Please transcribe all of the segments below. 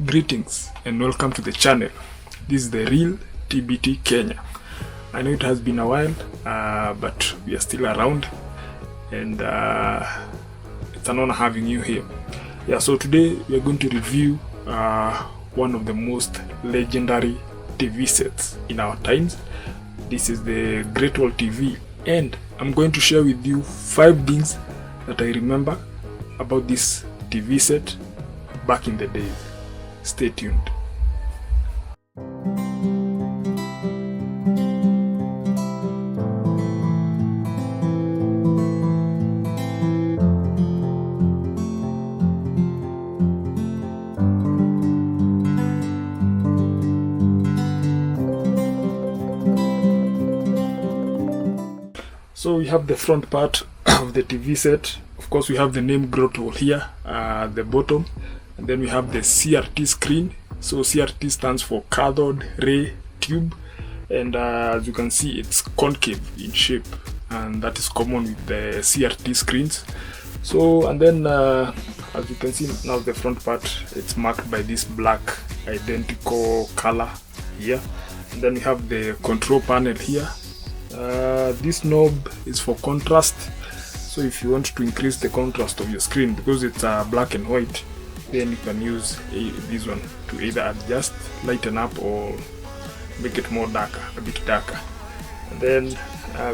Greetings and welcome to the channel. This is the real TBT Kenya. I know it has been a while, but we are still around, and it's an honor having you here. Yeah, so today we are going to review one of the most legendary TV sets in our times. This is the Greatwall TV, and I'm going to share with you 5 things that I remember about this TV set back in the days. Stay tuned. So we have the front part of the TV set. Of course, we have the name Greatwall here at the bottom, and then we have the CRT screen. So CRT stands for cathode ray tube, and as you can see, it's concave in shape, and that is common with the CRT screens. So, and then as you can see now, the front part, it's marked by this black identical color here, and then we have the control panel here. This knob is for contrast, so if you want to increase the contrast of your screen, because it's black and white, then you can use this one to either adjust, lighten up, or make it more darker, a bit darker. And then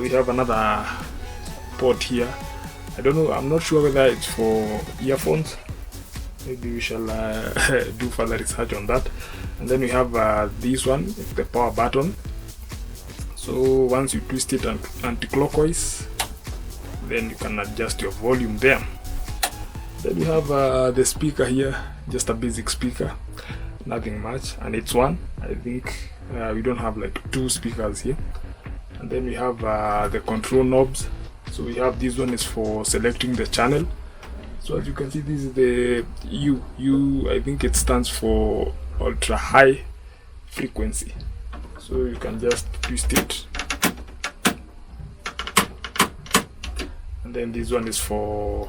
we have another port here. I don't know, I'm not sure whether it's for earphones. Maybe we shall do further research on that. And then we have this one, it's the power button. So once you twist it anti-clockwise, then you can adjust your volume there. Then we have the speaker here, just a basic speaker, nothing much, and it's one. I think we don't have like 2 speakers here. And then we have the control knobs. So we have this one is for selecting the channel. So as you can see, this is the U. I think it stands for ultra high frequency. So you can just twist it, and then this one is for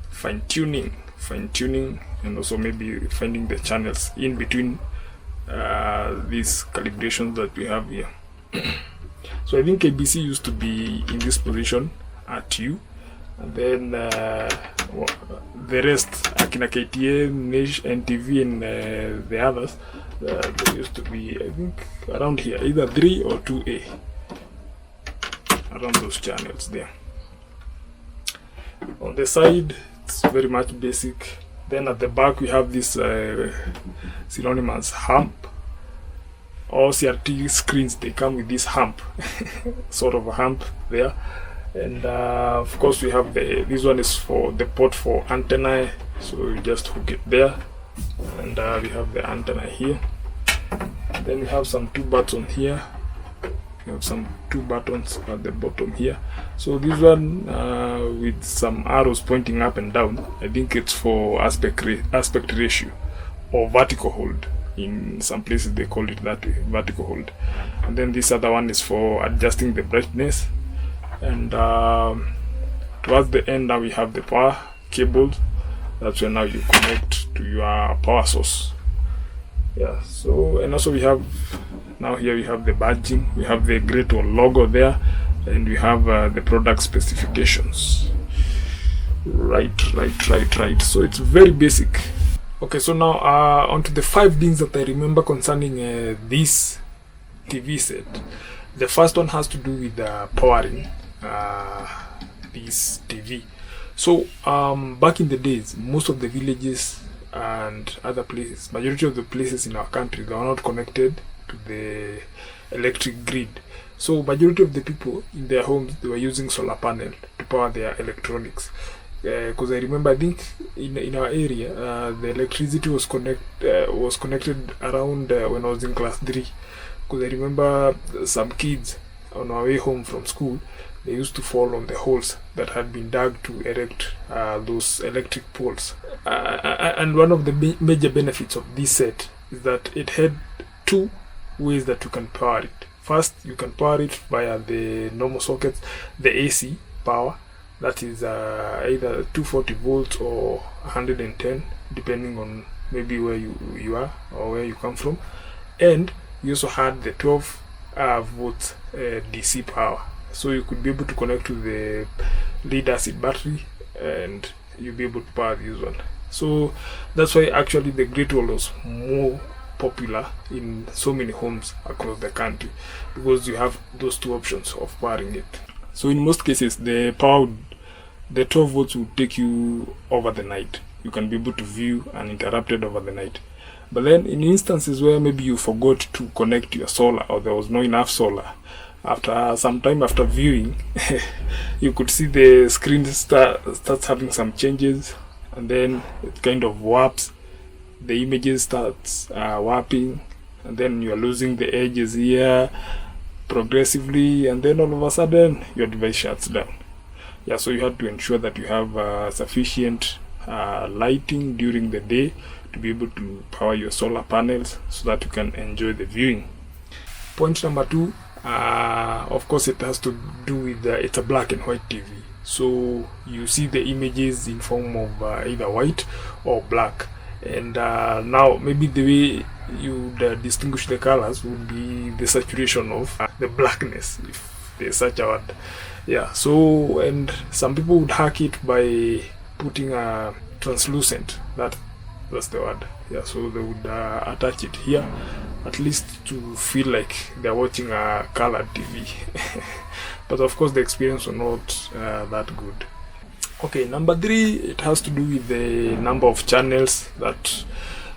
fine-tuning, and also maybe finding the channels in between these calibrations that we have here. So I think ABC used to be in this position at U, and then the rest, Akina KTN, Niche, NTV, and the others, they used to be, I think, around here, either 3 or 2A, around those channels there. On the side, it's very much basic. Then at the back, we have this synonymous hump. All CRT screens, they come with this hump, sort of a hump there. And of course, we have this one is for the port for antenna, so you just hook it there, and we have the antenna here. And then we have some 2 buttons here. We have some 2 buttons at the bottom here. So this one with some arrows pointing up and down, I think it's for aspect ratio or vertical hold. In some places they call it that way, vertical hold. And then this other one is for adjusting the brightness. And towards the end, now we have the power cables. That's where now you connect to your power source. Yeah, so, and also we have, now here we have the badging, we have the Greatwall logo there, and we have the product specifications. Right. So it's very basic. Okay, so now onto the 5 things that I remember concerning this TV set. The first one has to do with powering this TV. So back in the days, most of the villages and other places, majority of the places in our country, they are not connected to the electric grid. So majority of the people in their homes, they were using solar panel to power their electronics. Because I remember, I think in our area, the electricity was connected around when I was in class 3. Because I remember some kids on our way home from school, they used to fall on the holes that had been dug to erect those electric poles. And one of the major benefits of this set is that it had 2 ways that you can power it. First, you can power it via the normal sockets, the AC power, that is either 240 volts or 110, depending on maybe where you are or where you come from. And you also had the 12 volt DC power, so you could be able to connect to the lead acid battery and you'll be able to power this one. So that's why actually the Greatwall was more popular in so many homes across the country, because you have those two options of powering it. So in most cases the 12 volts will take you over the night. You can be able to view uninterrupted over the night. But then in instances where maybe you forgot to connect your solar, or there was not enough solar, after some time after viewing you could see the screen starts having some changes, and then it kind of warps, the images starts warping, and then you're losing the edges here progressively, and then all of a sudden your device shuts down. Yeah, so you have to ensure that you have sufficient lighting during the day to be able to power your solar panels so that you can enjoy the viewing. Point number 2, of course it has to do with it's a black and white TV, so you see the images in form of either white or black. And now maybe the way you distinguish the colors would be the saturation of the blackness, if there's such a word. Yeah, so, and some people would hack it by putting a translucent, that's the word. Yeah, so they would attach it here, at least to feel like they're watching a colored TV. But of course the experience was not that good. Okay, number 3, it has to do with the number of channels that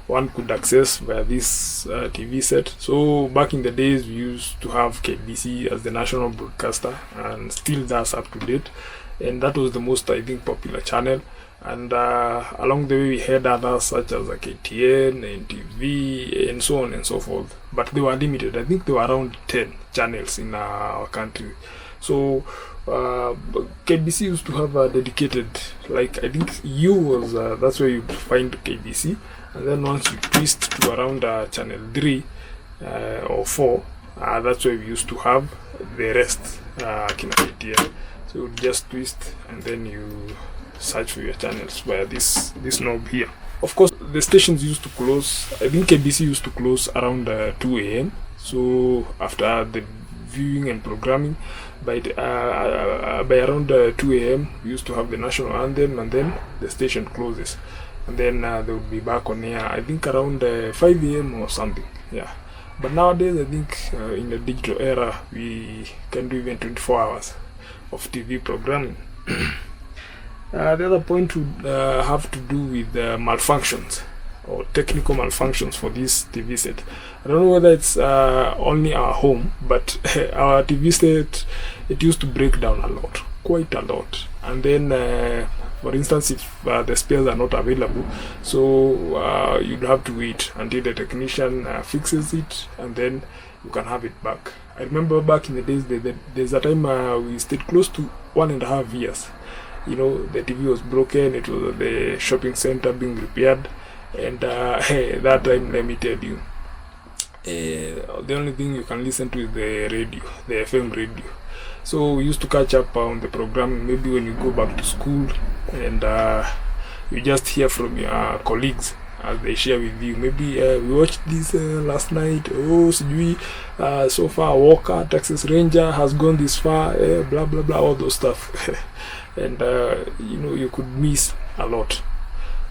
one could access via this TV set. So back in the days we used to have KBC as the national broadcaster, and still that's up to date, and that was the most, I think, popular channel. And along the way we had others such as KTN, NTV, and so on and so forth, but they were limited. I think there were around 10 channels in our country. So KBC used to have a dedicated, like I think U was that's where you find KBC, and then once you twist to around channel 3 or 4, that's where we used to have the rest KTN. So you just twist and then you search for your channels via this knob here. Of course the stations used to close, I think KBC used to close around 2 a.m. so after the viewing and programming, by around 2 a.m. we used to have the national anthem, and then the station closes, and then they would be back on air I think around 5 a.m. or something. Yeah, but nowadays I think in the digital era we can do even 24 hours of TV programming. The other point would have to do with malfunctions or technical malfunctions for this TV set. I don't know whether it's only our home, but our TV set, it used to break down a lot, quite a lot. And then for instance, if the spares are not available, so you'd have to wait until the technician fixes it, and then you can have it back. I remember back in the days, there's a time we stayed close to 1.5 years. You know, the TV was broken, it was at the shopping center being repaired, and hey, that time, let me tell you, the only thing you can listen to is the radio, the FM radio. So we used to catch up on the programming maybe when you go back to school, and you just hear from your colleagues as they share with you. Maybe we watched this last night, oh sijui, so far Walker, Texas Ranger has gone this far, blah blah blah, all those stuff. And you know, you could miss a lot.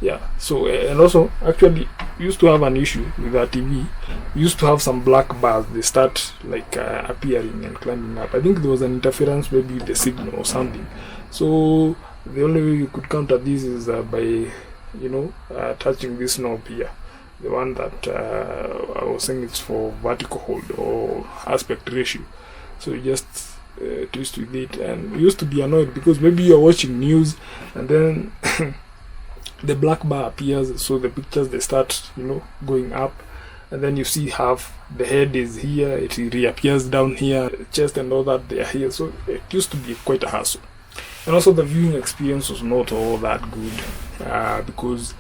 Yeah, so and also actually we used to have an issue with our TV. We used to have some black bars, they start like appearing and climbing up. I think there was an interference maybe with the signal or something. So the only way you could counter this is by, you know, touching this knob here, the one that I was saying it's for vertical hold or aspect ratio. So you just twist with it, and we used to be annoyed because maybe you're watching news and then the black bar appears, so the pictures, they start, you know, going up, and then you see half the head is here, it reappears down here, the chest and all that, they are here. So it used to be quite a hassle. And also the viewing experience was not all that good, because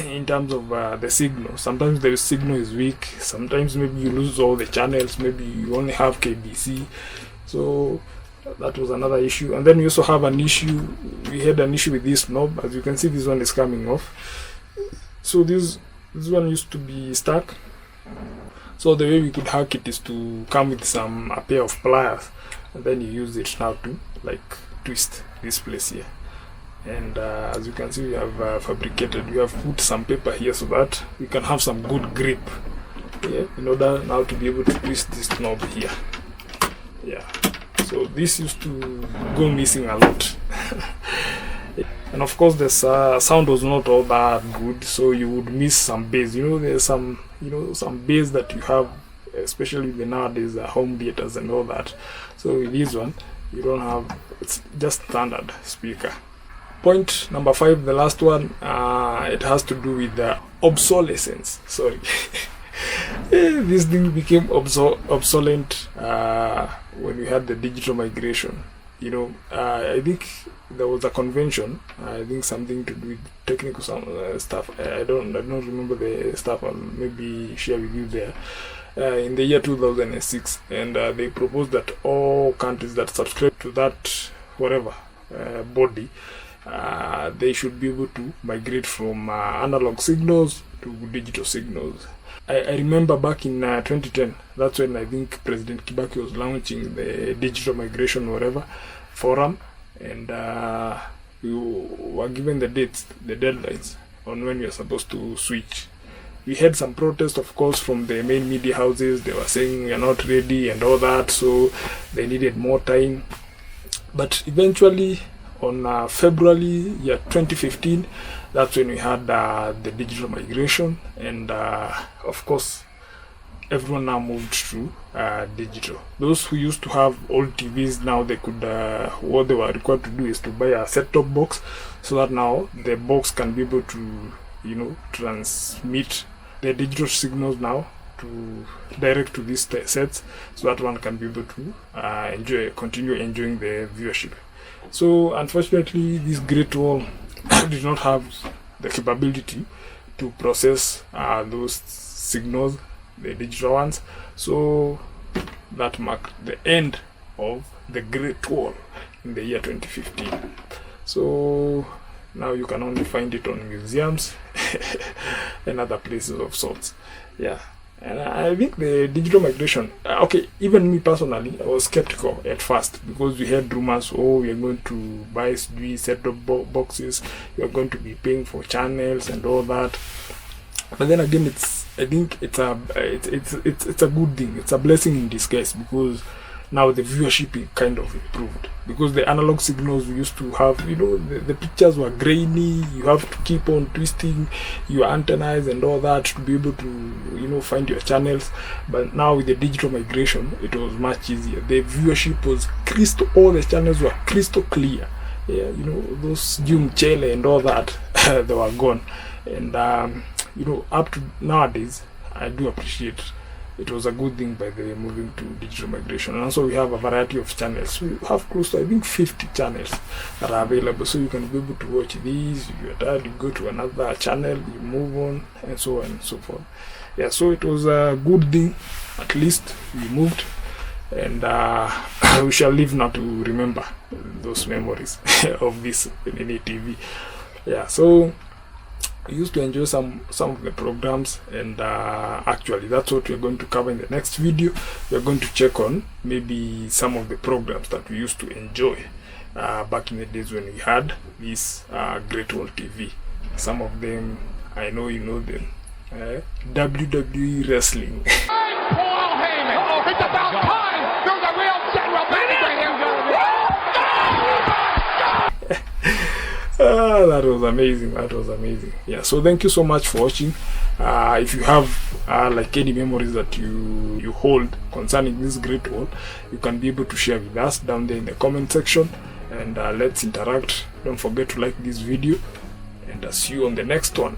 in terms of the signal, sometimes the signal is weak, sometimes maybe you lose all the channels, maybe you only have KBC. So that was another issue. And then we also have an issue, we had an issue with this knob. As you can see, this one is coming off. So this one used to be stuck. So the way we could hack it is to come with a pair of pliers, and then you use it now to like twist this place here. And as you can see, we have we have put some paper here so that we can have some good grip, yeah, in order now to be able to twist this knob here. Yeah, so this used to go missing a lot. And of course this sound was not all that good, so you would miss some bass. There's some bass that you have, especially the nowadays home theaters and all that. So with this one you don't have, it's just standard speaker. Point number 5, the last one, it has to do with the obsolescence. Sorry. This thing became obsolete when we had the digital migration. I think there was a convention, I think something to do with technical stuff. I don't remember the stuff. I'll maybe share with you there. In the year 2006, and they proposed that all countries that subscribe to that body, they should be able to migrate from analog signals to digital signals. I remember back in 2010, that's when I think President Kibaki was launching the digital migration forum, and we were given the dates, the deadlines on when we are supposed to switch. We had some protest, of course, from the main media houses. They were saying we are not ready and all that, so they needed more time. But eventually, on February 2015, that's when we had the digital migration, and of course everyone now moved to digital. Those who used to have old TVs, now they could what they were required to do is to buy a set-top box, so that now the box can be able to transmit the digital signals now to direct to these sets, so that one can be able to continue enjoying the viewership. So unfortunately, this Greatwall did not have the capability to process those signals, the digital ones. So that marked the end of the Greatwall in the year 2015. So now you can only find it on museums and other places of sorts. Yeah. And I think the digital migration, even me personally, I was skeptical at first, because we heard rumors, we are going to buy set-top boxes, you are going to be paying for channels and all that. But then again, I think it's a good thing. It's a blessing in disguise, because now the viewership kind of improved, because the analog signals we used to have, the pictures were grainy. You have to keep on twisting your antennas and all that to be able to find your channels. But now with the digital migration, it was much easier. The viewership was all the channels were crystal clear. Yeah, those Jung Chele and all that they were gone. And up to nowadays, I do appreciate it was a good thing by the moving to digital migration. And also we have a variety of channels. We have close to, I think, 50 channels that are available, so you can be able to watch these. If you're tired, you go to another channel, you move on, and so on and so forth. Yeah, so it was a good thing. At least we moved, and we shall live now to remember those memories of this mini TV. Yeah, so I used to enjoy some of the programs, and actually that's what we're going to cover in the next video. We're going to check on maybe some of the programs that we used to enjoy back in the days when we had this Greatwall TV. Some of them, I know you know them. WWE Wrestling. Paul Heyman. Oh, it's about time. There's a real general manager here. That was amazing. That was amazing. Yeah, so thank you so much for watching. If you have like any memories that you hold concerning this Greatwall, you can be able to share with us down there in the comment section, and let's interact. Don't forget to like this video, and see you on the next one.